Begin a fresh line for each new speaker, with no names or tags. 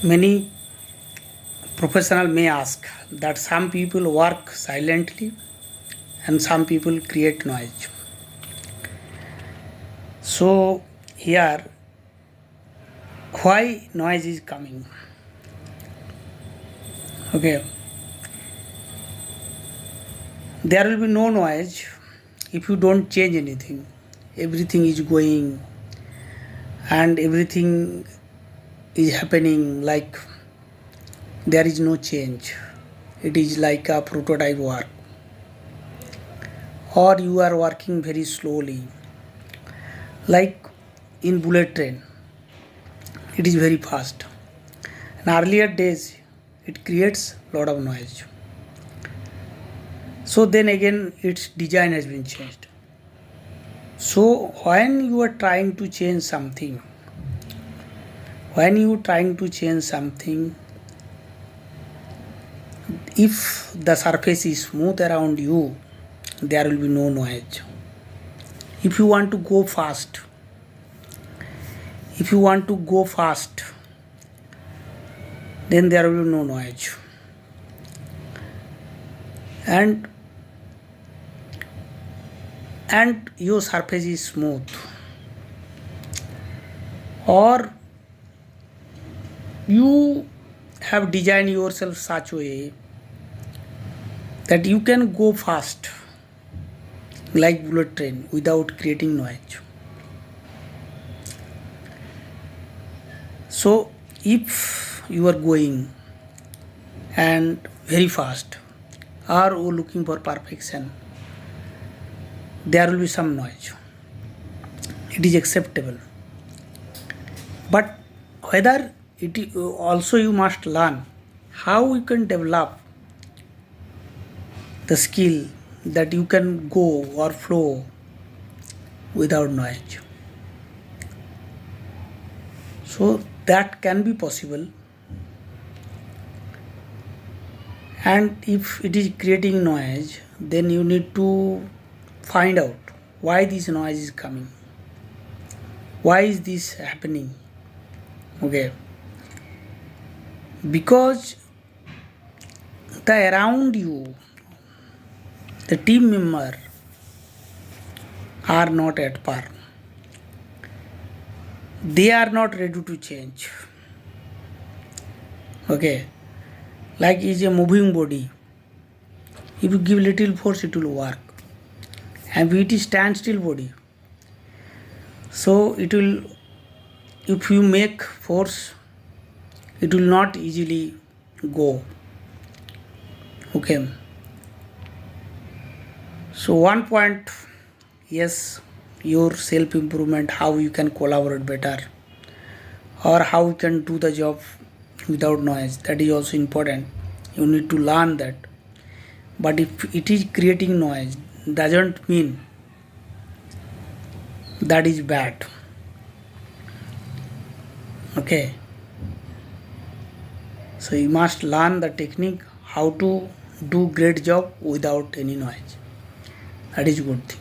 Many professional may ask that some people work silently and some people create noise. So here, why noise is coming? Okay, there will be no noise if you don't change anything. Everything is going and everything is happening like there is no change. It is like a prototype work, or you are working very slowly, like in bullet train. It is very fast. In earlier days, it creates lot of noise. So then again, its design has been changed. So when you are trying to change something, if the surface is smooth around you, there will be no noise. If you want to go fast, then there will be no noise. And your surface is smooth, or you have designed yourself such a way that you can go fast like bullet train without creating noise. So if you are going and very fast or looking for perfection, there will be some noise. It is acceptable. But whether it also you must learn how you can develop the skill that you can go or flow without noise. So that can be possible. And if it is creating noise, then you need to find out why this noise is coming. Why is this happening? Okay. Because the around you, the team member are not at par. They are not ready to change. Okay. Like is a moving body. If you give little force, it will work. And if it is standstill body, so it will, if you make force, it will not easily go. Okay. So one point, yes, your self improvement, how you can collaborate better, or how you can do the job without noise, that is also important. You need to learn that. But if it is creating noise, doesn't mean that is bad. Okay. So you must learn the technique how to do great job without any noise. That is good thing.